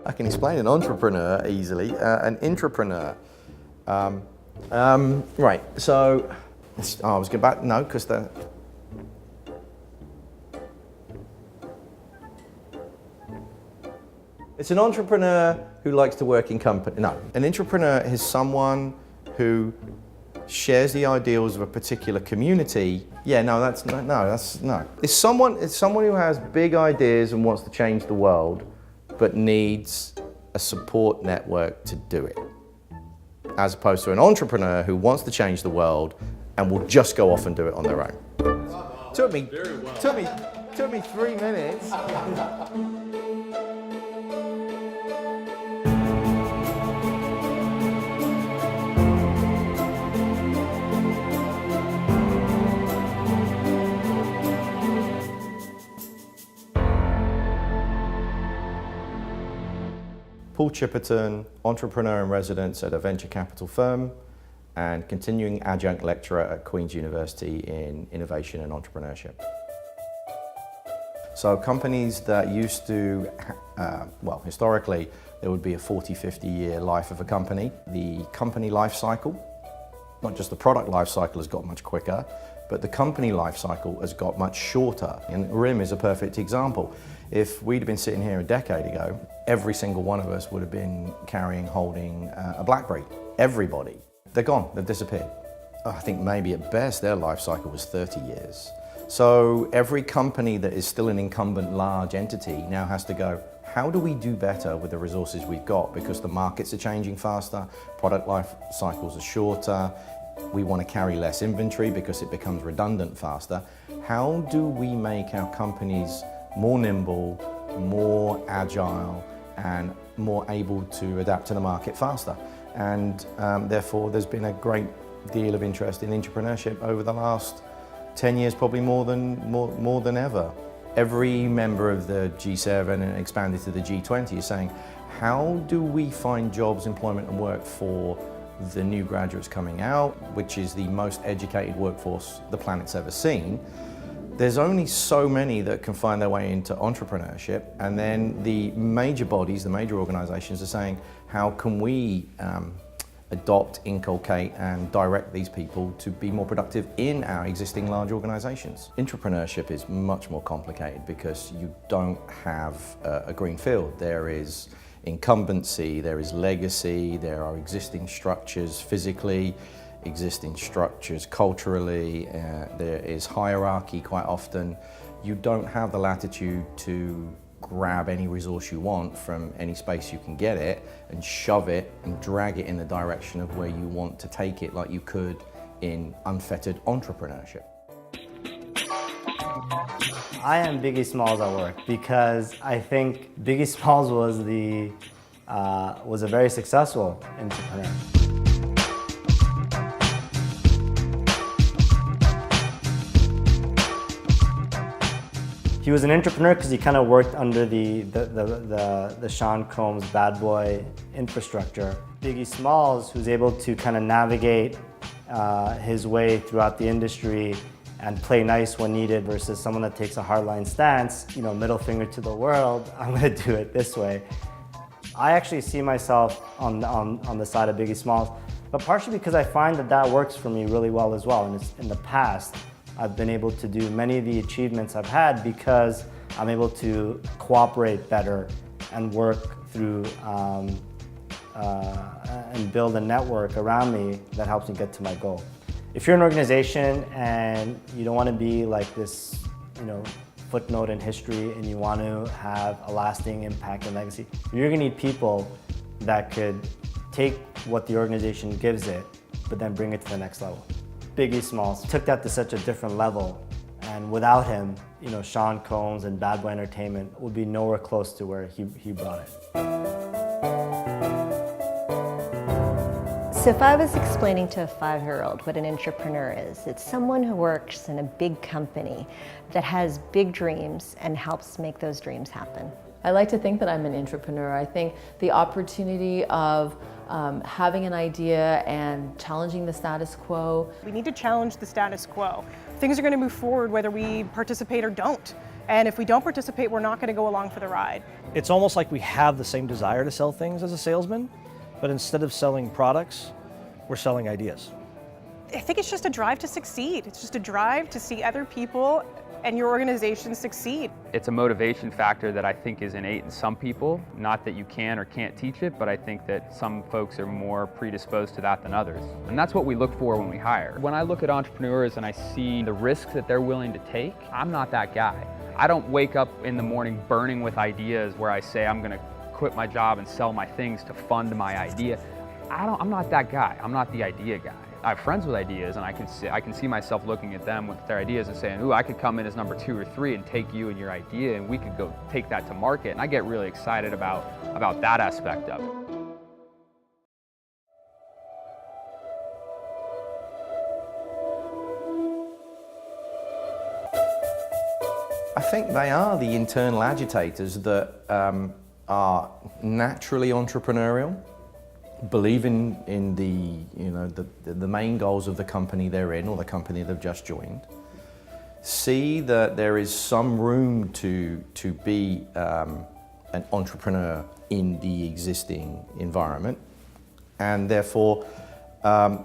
I can explain an entrepreneur easily. An intrapreneur. Right, so, I was going back, no, because it's an entrepreneur who likes to work in company. No, an intrapreneur is someone who shares the ideals of a particular community. Yeah, no. It's someone who has big ideas and wants to change the world, but needs a support network to do it. As opposed to an entrepreneur who wants to change the world and will just go off and do it on their own. Took me 3 minutes. Paul Chipperton, entrepreneur in residence at a venture capital firm and continuing adjunct lecturer at Queen's University in innovation and intrapreneurship. So companies that used to, historically, there would be a 40, 50-year life of a company. The company life cycle, not just the product life cycle has got much quicker, but the company life cycle has got much shorter. And RIM is a perfect example. If we'd have been sitting here a decade ago, every single one of us would have been holding a BlackBerry. Everybody. They're gone, they've disappeared. I think maybe at best their life cycle was 30 years. So every company that is still an incumbent large entity now has to go, how do we do better with the resources we've got? Because the markets are changing faster, product life cycles are shorter, we want to carry less inventory because it becomes redundant faster. How do we make our companies more nimble, more agile, and more able to adapt to the market faster? And therefore, there's been a great deal of interest in intrapreneurship over the last 10 years, probably more than ever. Every member of the G7 and expanded to the G20 is saying, how do we find jobs, employment and work for the new graduates coming out, which is the most educated workforce the planet's ever seen? There's only so many that can find their way into entrepreneurship, and then the major bodies, the major organizations are saying, how can we adopt, inculcate and direct these people to be more productive in our existing large organizations? Intrapreneurship is much more complicated because you don't have a green field. There is incumbency, there is legacy, there are existing structures physically, existing structures culturally, there is hierarchy quite often. You don't have the latitude to grab any resource you want from any space you can get it and shove it and drag it in the direction of where you want to take it like you could in unfettered entrepreneurship. I am Biggie Smalls at work because I think Biggie Smalls was a very successful entrepreneur. He was an entrepreneur because he kind of worked under the Sean Combs bad boy infrastructure. Biggie Smalls, who's able to kind of navigate his way throughout the industry and play nice when needed versus someone that takes a hardline stance, you know, middle finger to the world, I'm gonna do it this way. I actually see myself on the side of Biggie Smalls, but partially because I find that works for me really well as well. And it's in the past, I've been able to do many of the achievements I've had because I'm able to cooperate better and work through and build a network around me that helps me get to my goal. If you're an organization and you don't want to be like this, you know, footnote in history and you want to have a lasting impact and legacy, you're going to need people that could take what the organization gives it, but then bring it to the next level. Biggie Smalls took that to such a different level, and without him, you know, Sean Combs and Bad Boy Entertainment would be nowhere close to where he brought it. So if I was explaining to a 5-year-old what an intrapreneur is, it's someone who works in a big company that has big dreams and helps make those dreams happen. I like to think that I'm an intrapreneur. I think the opportunity of having an idea and challenging the status quo. We need to challenge the status quo. Things are going to move forward whether we participate or don't. And if we don't participate, we're not going to go along for the ride. It's almost like we have the same desire to sell things as a salesman, but instead of selling products, we're selling ideas. I think it's just a drive to succeed. It's just a drive to see other people and your organization succeed. It's a motivation factor that I think is innate in some people. Not that you can or can't teach it, but I think that some folks are more predisposed to that than others. And that's what we look for when we hire. When I look at entrepreneurs and I see the risks that they're willing to take, I'm not that guy. I don't wake up in the morning burning with ideas where I say I'm gonna quit my job and sell my things to fund my idea. I'm not that guy. I'm not the idea guy. I have friends with ideas, and I can see myself looking at them with their ideas and saying, ooh, I could come in as number 2 or 3 and take you and your idea, and we could go take that to market. And I get really excited about that aspect of it. I think they are the internal agitators that are naturally entrepreneurial, believe in the main goals of the company they're in or the company they've just joined, see that there is some room to be an entrepreneur in the existing environment, and therefore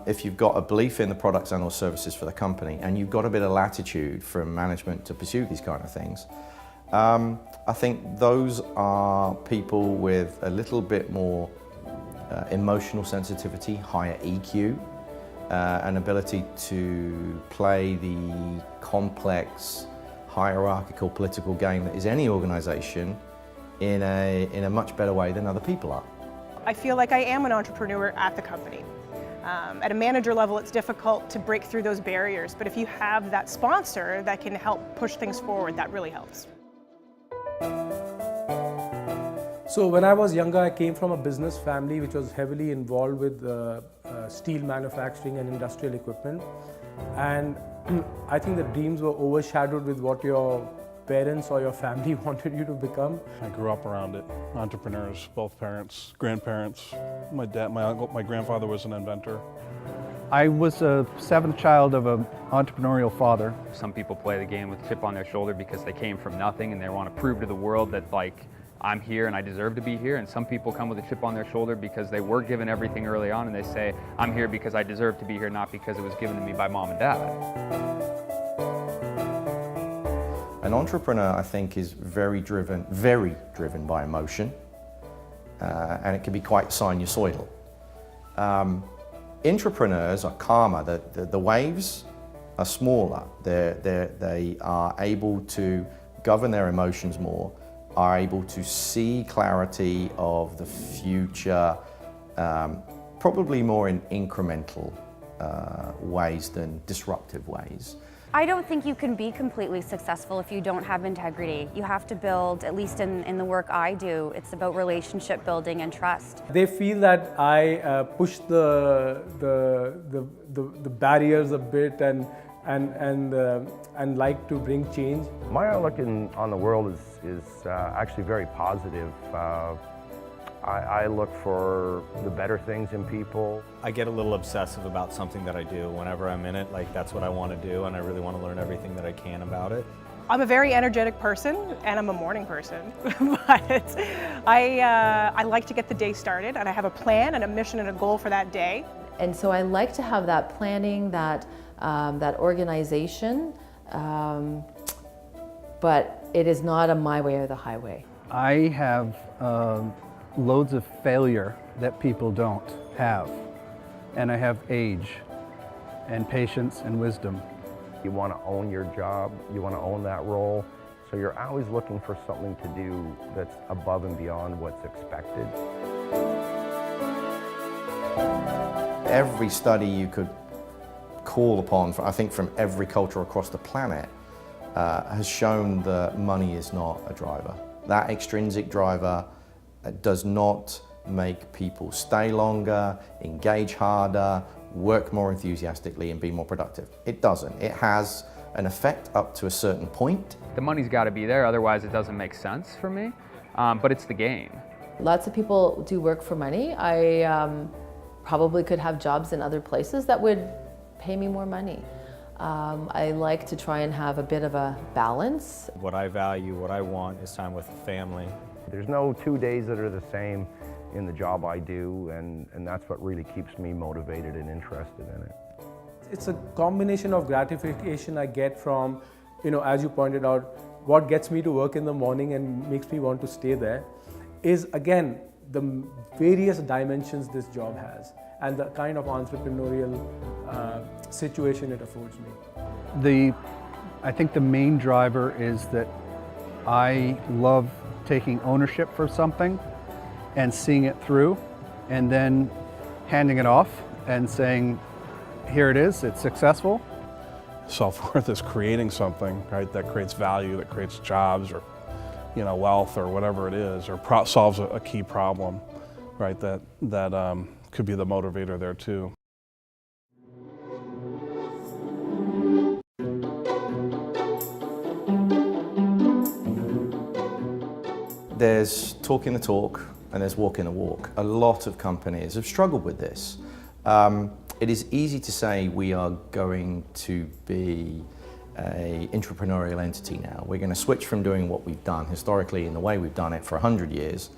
if you've got a belief in the products and or services for the company and you've got a bit of latitude from management to pursue these kind of things, I think those are people with a little bit more emotional sensitivity, higher EQ, an ability to play the complex, hierarchical political game that is any organization in a much better way than other people are. I feel like I am an entrepreneur at the company. At a manager level, it's difficult to break through those barriers, but if you have that sponsor that can help push things forward, that really helps. So when I was younger, I came from a business family which was heavily involved with steel manufacturing and industrial equipment. And I think the dreams were overshadowed with what your parents or your family wanted you to become. I grew up around it. Entrepreneurs, both parents, grandparents. My dad, my uncle, my grandfather was an inventor. I was a 7th child of an entrepreneurial father. Some people play the game with a chip on their shoulder because they came from nothing and they want to prove to the world that, like, I'm here and I deserve to be here, and some people come with a chip on their shoulder because they were given everything early on and they say, I'm here because I deserve to be here, not because it was given to me by mom and dad. An entrepreneur, I think, is very driven by emotion, and it can be quite sinusoidal. Intrapreneurs are calmer. The waves are smaller. They are able to govern their emotions more, are able to see clarity of the future, probably more in incremental ways than disruptive ways. I don't think you can be completely successful if you don't have integrity. You have to build, at least in the work I do, it's about relationship building and trust. They feel that I push the barriers a bit and like to bring change. My outlook on the world is actually very positive. I look for the better things in people. I get a little obsessive about something that I do. Whenever I'm in it, like, that's what I want to do, and I really want to learn everything that I can about it. I'm a very energetic person, and I'm a morning person, but I like to get the day started, and I have a plan and a mission and a goal for that day. And so I like to have that planning, that organization, but it is not a my way or the highway. I have loads of failure that people don't have. And I have age and patience and wisdom. You want to own your job, you want to own that role, so you're always looking for something to do that's above and beyond what's expected. Every study you could call upon, I think from every culture across the planet, has shown that money is not a driver. That extrinsic driver does not make people stay longer, engage harder, work more enthusiastically and be more productive. It doesn't. It has an effect up to a certain point. The money's got to be there, otherwise it doesn't make sense for me, but it's the game. Lots of people do work for money. I probably could have jobs in other places that would pay me more money. I like to try and have a bit of a balance. What I value, what I want is time with family. There's no 2 days that are the same in the job I do, and that's what really keeps me motivated and interested in it. It's a combination of gratification I get from, as you pointed out, what gets me to work in the morning and makes me want to stay there is, again, the various dimensions this job has and the kind of entrepreneurial situation it affords me. I think the main driver is that I love taking ownership for something and seeing it through and then handing it off and saying, here it is, it's successful. Self-worth is creating something, right, that creates value, that creates jobs or wealth or whatever it is, or solves a key problem, right, that could be the motivator there too. There's talking the talk and there's walking the walk. A lot of companies have struggled with this. It is easy to say we are going to be an intrapreneurial entity now. We're going to switch from doing what we've done historically in the way we've done it for 100 years,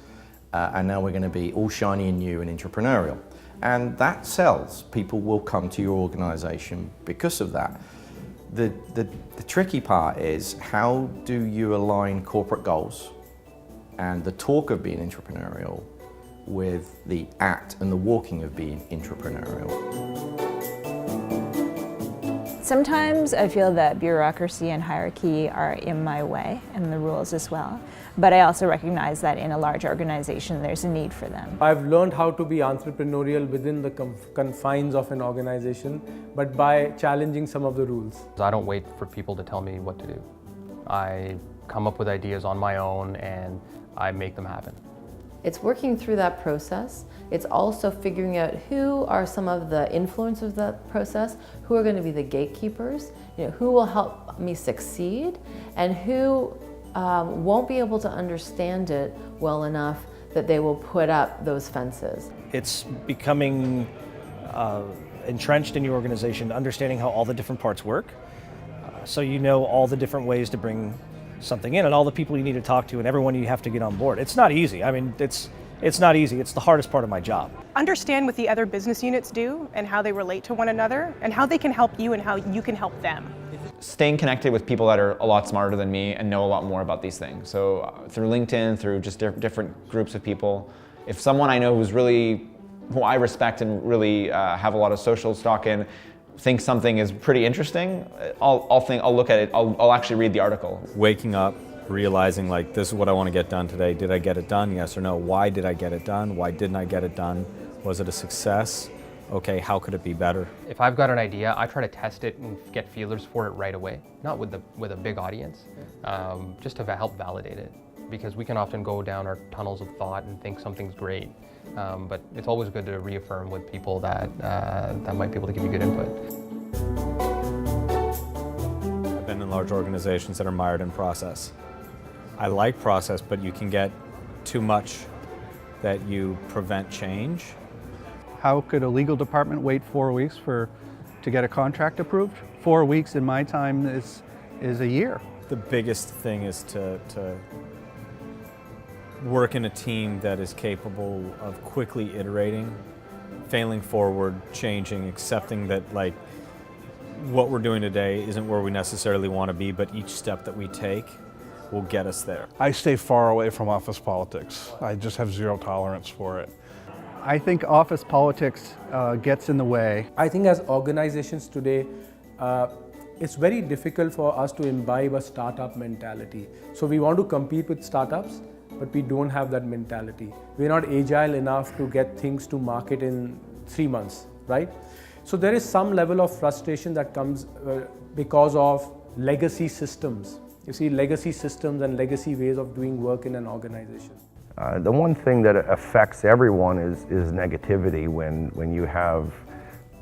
and now we're going to be all shiny and new and intrapreneurial. And that sells. People will come to your organization because of that. The tricky part is, how do you align corporate goals and the talk of being intrapreneurial with the act and the walking of being intrapreneurial? Sometimes I feel that bureaucracy and hierarchy are in my way, and the rules as well. But I also recognize that in a large organization there's a need for them. I've learned how to be entrepreneurial within the confines of an organization, but by challenging some of the rules. I don't wait for people to tell me what to do. I come up with ideas on my own and I make them happen. It's working through that process. It's also figuring out who are some of the influencers of that process, who are going to be the gatekeepers, who will help me succeed, and who won't be able to understand it well enough that they will put up those fences. It's becoming entrenched in your organization, understanding how all the different parts work, so you know all the different ways to bring something in and all the people you need to talk to and everyone you have to get on board. It's not easy. I mean, it's not easy. It's the hardest part of my job. Understand what the other business units do and how they relate to one another and how they can help you and how you can help them. Staying connected with people that are a lot smarter than me and know a lot more about these things. So through LinkedIn, through just different groups of people. If someone I know who I respect and really have a lot of social stock in, think something is pretty interesting, I'll look at it, I'll actually read the article. Waking up, realizing like, this is what I want to get done today. Did I get it done? Yes or no? Why did I get it done? Why didn't I get it done? Was it a success? Okay, how could it be better? If I've got an idea, I try to test it and get feelers for it right away, not with a big audience, just to help validate it. Because we can often go down our tunnels of thought and think something's great, but it's always good to reaffirm with people that might be able to give you good input. I've been in large organizations that are mired in process. I like process, but you can get too much that you prevent change. How could a legal department wait 4 weeks to get a contract approved? 4 weeks in my time is a year. The biggest thing is to work in a team that is capable of quickly iterating, failing forward, changing, accepting that like what we're doing today isn't where we necessarily want to be, but each step that we take will get us there. I stay far away from office politics. I just have zero tolerance for it. I think office politics gets in the way. I think as organizations today, it's very difficult for us to imbibe a startup mentality. So we want to compete with startups, but we don't have that mentality. We're not agile enough to get things to market in 3 months, right? So there is some level of frustration that comes because of legacy systems. You see, legacy systems and legacy ways of doing work in an organization. The one thing that affects everyone is negativity. When you have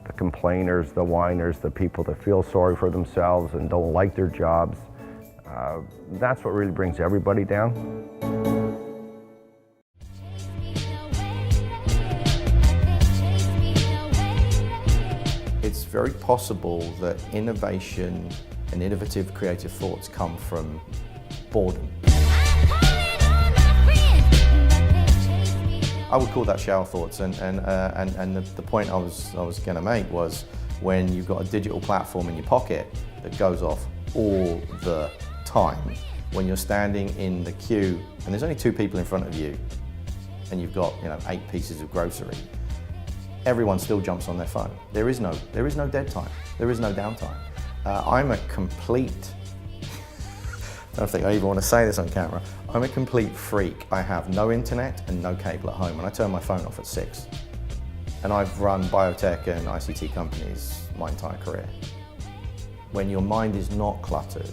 the complainers, the whiners, the people that feel sorry for themselves and don't like their jobs, that's what really brings everybody down. it's very possible that innovation and innovative creative thoughts come from boredom. I would call that shower thoughts, and the point I was going to make was when you've got a digital platform in your pocket that goes off all the time, when you're standing in the queue and there's only 2 people in front of you and you've got 8 pieces of grocery, everyone still jumps on their phone. There is no dead time. There is no downtime. I'm a complete, I don't think I even want to say this on camera, I'm a complete freak. I have no internet and no cable at home, and I turn my phone off at 6. And I've run biotech and ICT companies my entire career. When your mind is not cluttered,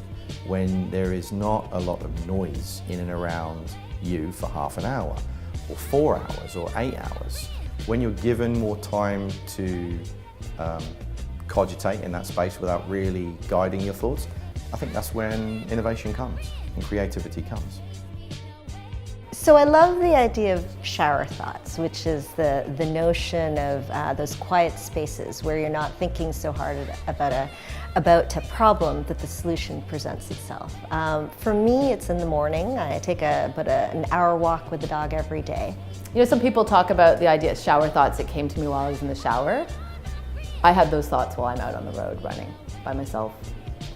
when there is not a lot of noise in and around you for half an hour, or 4 hours, or 8 hours, when you're given more time to cogitate in that space without really guiding your thoughts, I think that's when innovation comes and creativity comes. So I love the idea of shower thoughts, which is the notion of those quiet spaces where you're not thinking so hard about a problem that the solution presents itself. For me, it's in the morning. I take about an hour walk with the dog every day. Some people talk about the idea of shower thoughts that came to me while I was in the shower. I have those thoughts while I'm out on the road running by myself,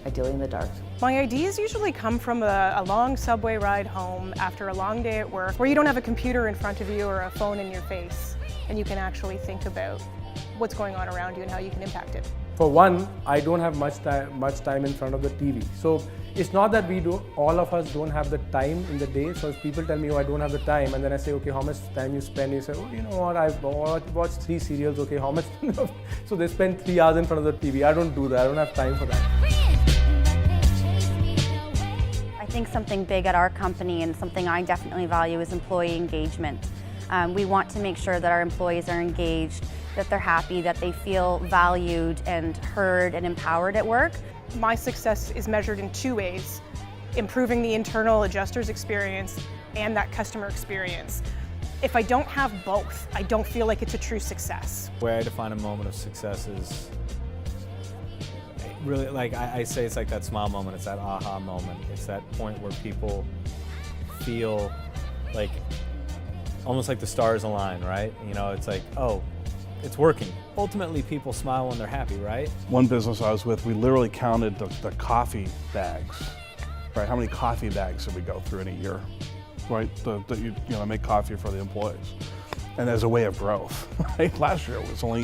ideally in the dark. My ideas usually come from a long subway ride home after a long day at work, where you don't have a computer in front of you or a phone in your face, and you can actually think about what's going on around you and how you can impact it. For one, I don't have much time in front of the TV. So it's not that all of us don't have the time in the day. So if people tell me, oh, I don't have the time, and then I say, okay, how much time you spend? You say, oh, you know what, I've watched 3 serials, okay, how much? So they spend 3 hours in front of the TV. I don't do that, I don't have time for that. I think something big at our company and something I definitely value is employee engagement. We want to make sure that our employees are engaged, that they're happy, that they feel valued and heard and empowered at work. My success is measured in 2 ways: improving the internal adjuster's experience and that customer experience. If I don't have both, I don't feel like it's a true success. The way I define a moment of success is really, like I say, it's like that smile moment, it's that aha moment. It's that point where people feel like, almost like the stars align, right? It's like, oh, it's working. Ultimately, people smile when they're happy, right? One business I was with, we literally counted the coffee bags, right? How many coffee bags did we go through in a year, right? You make coffee for the employees. And as a way of growth, right? Last year it was only,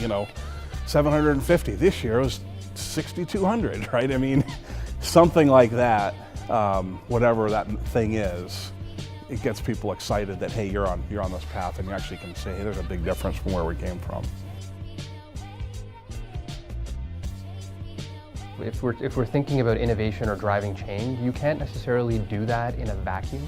750. This year it was 6,200, right? I mean, something like that, whatever that thing is, it gets people excited that, hey, you're on this path, and you actually can say, hey, there's a big difference from where we came from. If we're thinking about innovation or driving change, you can't necessarily do that in a vacuum.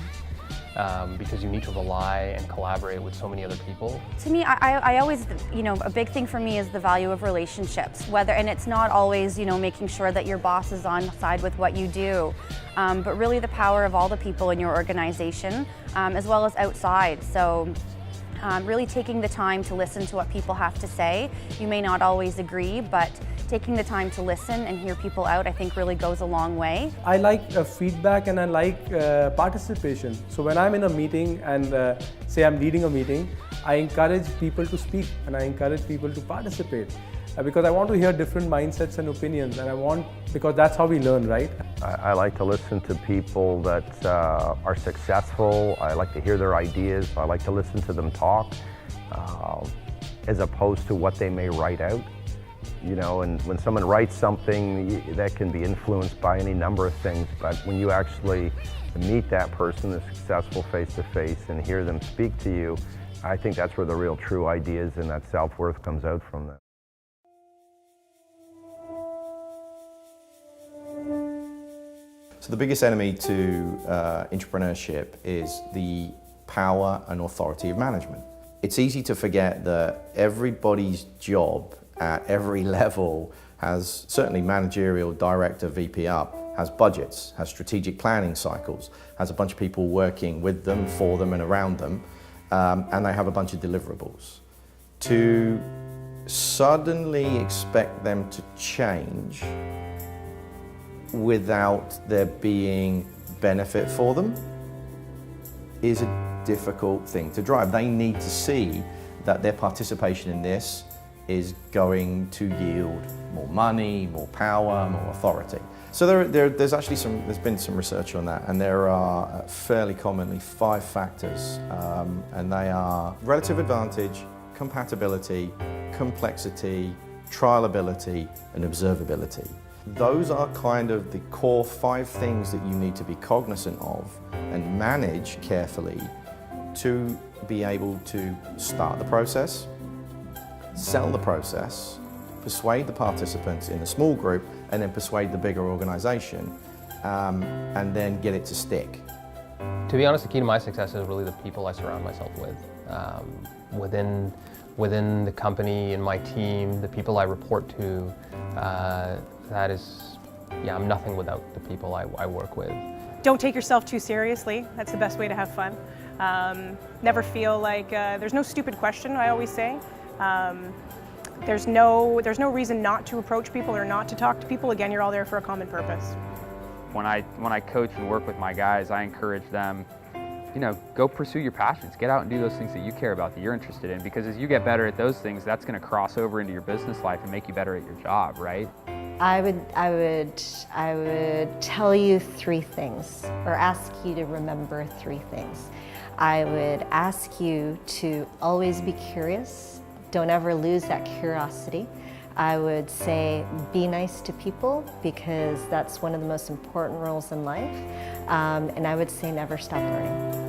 Because you need to rely and collaborate with so many other people. To me, I always, a big thing for me is the value of relationships. And it's not always, making sure that your boss is on side with what you do, but really the power of all the people in your organization, as well as outside. So really taking the time to listen to what people have to say. You may not always agree, but taking the time to listen and hear people out, I think really goes a long way. I like feedback and I like participation. So when I'm in a meeting and say I'm leading a meeting, I encourage people to speak and I encourage people to participate because I want to hear different mindsets and opinions, and because that's how we learn, right? I like to listen to people that are successful. I like to hear their ideas. I like to listen to them talk as opposed to what they may write out. And when someone writes something, that can be influenced by any number of things, but when you actually meet that person that's successful face to face and hear them speak to you, I think that's where the real true ideas and that self-worth comes out from that. So the biggest enemy to intrapreneurship is the power and authority of management. It's easy to forget that everybody's job at every level has, certainly managerial, director, VP up, has budgets, has strategic planning cycles, has a bunch of people working with them, for them and around them, and they have a bunch of deliverables. To suddenly expect them to change without there being benefit for them is a difficult thing to drive. They need to see that their participation in this is going to yield more money, more power, more authority. So there's been some research on that, and there are fairly commonly 5 factors, and they are relative advantage, compatibility, complexity, trialability, and observability. Those are kind of the core 5 things that you need to be cognizant of and manage carefully to be able to start the process, sell the process, persuade the participants in a small group, and then persuade the bigger organization, and then get it to stick. To be honest, the key to my success is really the people I surround myself with. Within the company and my team, the people I report to, that is, yeah, I'm nothing without the people I work with. Don't take yourself too seriously. That's the best way to have fun. Never feel like, there's no stupid question, I always say. There's no reason not to approach people or not to talk to people. Again, you're all there for a common purpose. When I coach and work with my guys, I encourage them, you know, go pursue your passions. Get out and do those things that you care about, that you're interested in, because as you get better at those things, that's going to cross over into your business life and make you better at your job, right? I would tell you 3 things, or ask you to remember 3 things. I would ask you to always be curious. Don't ever lose that curiosity. I would say be nice to people, because that's one of the most important roles in life. And I would say never stop learning.